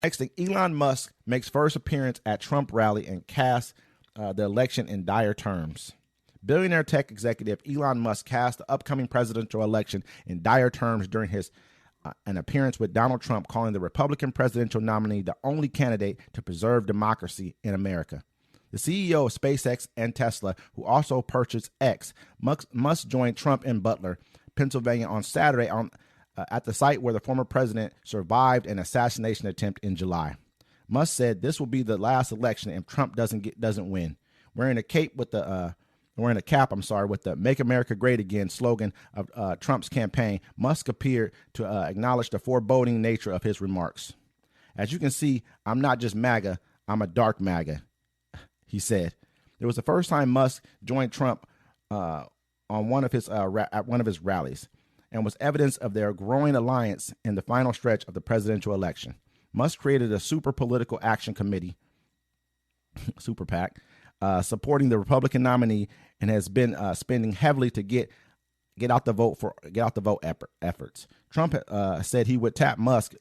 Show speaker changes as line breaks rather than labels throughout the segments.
Next thing, Elon Musk makes first appearance at Trump rally and casts the election in dire terms. Billionaire tech executive Elon Musk cast the upcoming presidential election in dire terms during his an appearance with Donald Trump, calling the Republican presidential nominee the only candidate to preserve democracy in America. The CEO of SpaceX and Tesla, who also purchased X, Musk joined Trump in Butler, Pennsylvania on Saturday at the site where the former president survived an assassination attempt in July. Musk said this will be the last election if Trump doesn't win. Wearing a cap with the "Make America Great Again" slogan of Trump's campaign, Musk appeared to acknowledge the foreboding nature of his remarks. As you can see, I'm not just MAGA, I'm a dark MAGA, he said. It was the first time Musk joined Trump on one of his at one of his rallies, and was evidence of their growing alliance in the final stretch of the presidential election. Musk created a super political action committee, super PAC, supporting the Republican nominee, and has been spending heavily to get out the vote efforts. Trump said he would tap Musk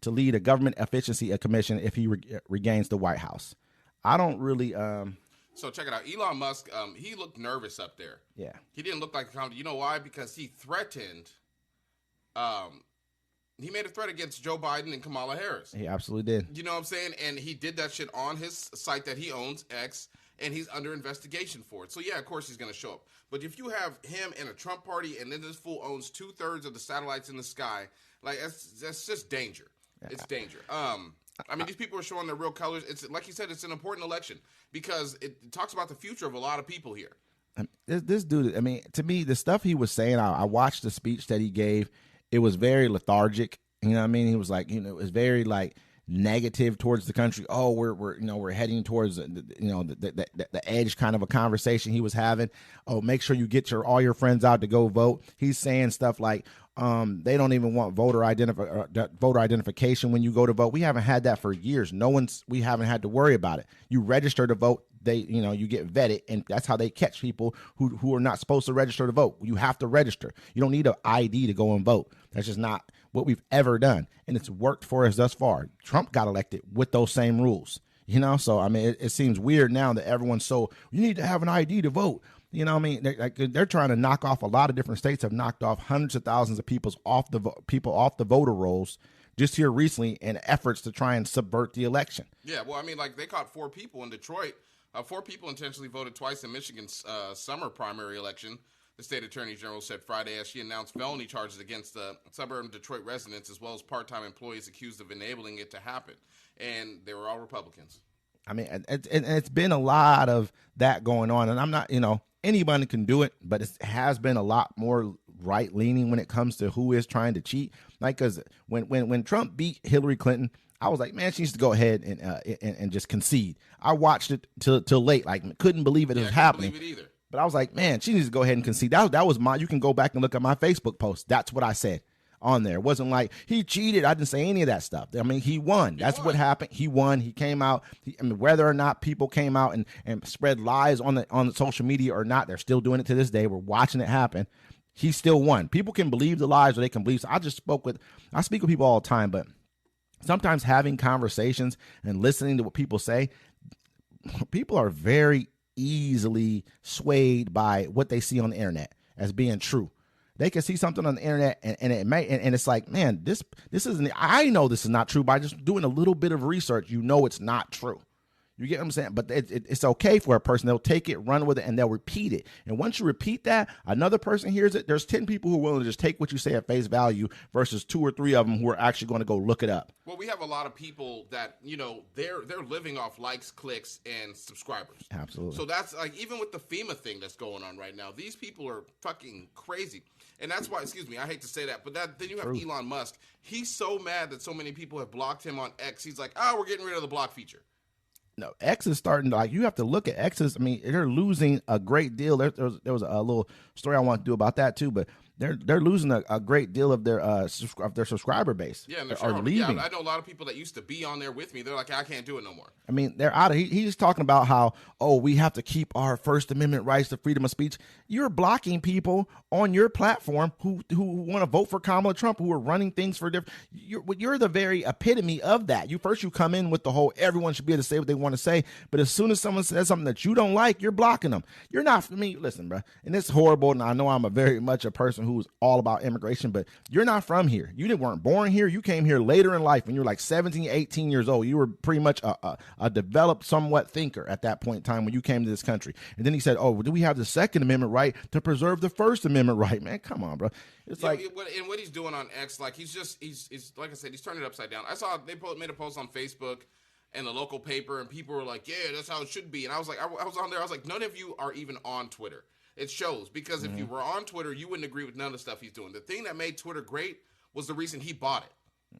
to lead a government efficiency commission if he regains the White House. I don't really.
So check it out. Elon Musk, he looked nervous up there.
Yeah.
He didn't look like a comedy. You know why? Because he threatened. He made a threat against Joe Biden and Kamala Harris.
He absolutely did.
You know what I'm saying? And he did that shit on his site that he owns, X, and he's under investigation for it. So yeah, of course he's going to show up. But if you have him in a Trump party and then this fool owns 2/3 of the satellites in the sky, like that's just danger. Yeah. It's danger. I mean, these people are showing their real colors. It's like you said, it's an important election because it talks about the future of a lot of people here.
This dude, I mean, to me, the stuff he was saying, I watched the speech that he gave. It was very lethargic. You know what I mean? He was like, it was very like negative towards the country. Oh, we're heading towards the edge kind of a conversation he was having. Oh, make sure you get all your friends out to go vote. He's saying stuff like, they don't even want voter identification when you go to vote. We haven't had that for years. We haven't had to worry about it. You register to vote. You get vetted, and that's how they catch people who are not supposed to register to vote. You have to register. You don't need an ID to go and vote. That's just not what we've ever done, and it's worked for us thus far. Trump got elected with those same rules, So I mean, it seems weird now that everyone's so you need to have an ID to vote. You know what I mean? They're trying to knock off a lot of different states have knocked off hundreds of thousands of people off the voter rolls just here recently in efforts to try and subvert the election.
Yeah, well, I mean, like they caught 4 people in Detroit. 4 people intentionally voted twice in Michigan's summer primary election. The state attorney general said Friday as she announced felony charges against suburban Detroit residents as well as part-time employees accused of enabling it to happen. And they were all Republicans.
I mean, it's been a lot of that going on. And I'm not, anybody can do it, but it has been a lot more right-leaning when it comes to who is trying to cheat. Like, because when Trump beat Hillary Clinton, I was like, man, she needs to go ahead and just concede. I watched it till late, like couldn't believe it was happening.
Couldn't believe it either.
But I was like, man, she needs to go ahead and concede. That was you can go back and look at my Facebook post. That's what I said on there. It wasn't like he cheated. I didn't say any of that stuff. I mean, he won. That's what happened. He won. He came out. Whether or not people came out and spread lies on the social media or not, they're still doing it to this day. We're watching it happen. He still won. People can believe the lies or they can believe. I speak with people all the time, but sometimes having conversations and listening to what people say, people are very easily swayed by what they see on the internet as being true. They can see something on the internet and it's like, man, this isn't, I know this is not true by just doing a little bit of research. It's not true. You get what I'm saying? But it's okay for a person. They'll take it, run with it, and they'll repeat it. And once you repeat that, another person hears it. There's 10 people who are willing to just take what you say at face value versus 2 or 3 of them who are actually going to go look it up.
Well, we have a lot of people that, they're living off likes, clicks, and subscribers.
Absolutely.
So that's like, even with the FEMA thing that's going on right now, these people are fucking crazy. And that's why, I hate to say that, but then you have Elon Musk. He's so mad that so many people have blocked him on X. He's like, we're getting rid of the block feature.
No, X is starting to, you have to look at X's. I mean, they're losing a great deal. There was a little story I want to do about that too, but they're losing a great deal of their subscriber base.
Yeah, and
Are
they're
leaving.
Yeah, I know a lot of people that used to be on there with me. They're like, I can't do it no more.
I mean, they're out of. He's talking about how, oh, we have to keep our First Amendment rights to freedom of speech. You're blocking people on your platform who want to vote for Kamala Trump, who are running things for different. You're the very epitome of that. You come in with the whole everyone should be able to say what they want to say, but as soon as someone says something that you don't like, you're blocking them. You're not. I mean, listen, bro, and it's horrible. And I know I'm very much a person who's all about immigration, but you're not from here. You weren't born here. You came here later in life when you were like 17, 18 years old. You were pretty much a developed, somewhat thinker at that point in time when you came to this country. And then he said, oh, do we have the Second Amendment right to preserve the First Amendment right? Man, come on, bro. It's like,
and what he's doing on X, like he's like I said, he's turning it upside down. I saw they made a post on Facebook and the local paper, and people were like, yeah, that's how it should be. And I was like, I was on there. I was like, none of you are even on Twitter. It shows, because if you were on Twitter, you wouldn't agree with none of the stuff he's doing. The thing that made Twitter great was the reason he bought it.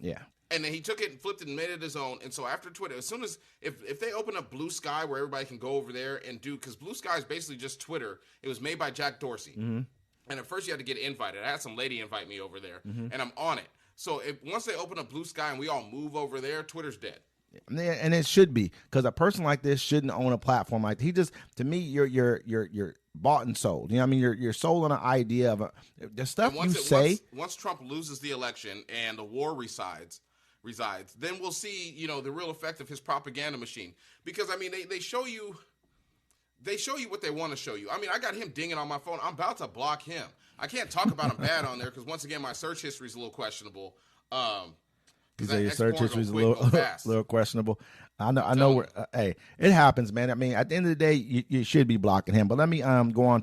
Yeah.
And then he took it and flipped it and made it his own. And so after Twitter, as soon as if they open up Blue Sky where everybody can go over there and do, because Blue Sky is basically just Twitter. It was made by Jack Dorsey. Mm-hmm. And at first you had to get invited. I had some lady invite me over there, and I'm on it. So once they open up Blue Sky and we all move over there, Twitter's dead.
And it should be, because a person like this shouldn't own a platform like that. He just, to me, you're bought and sold. You know what I mean? You're sold on an idea of the stuff you say.
Once Trump loses the election and the war resides, then we'll see, the real effect of his propaganda machine. Because I mean, they show you what they want to show you. I mean, I got him dinging on my phone. I'm about to block him. I can't talk about him bad on there because, once again, my search history is a little questionable.
Your search history is a little questionable. I know. Hey, it happens, man. I mean, at the end of the day, you should be blocking him. But let me go on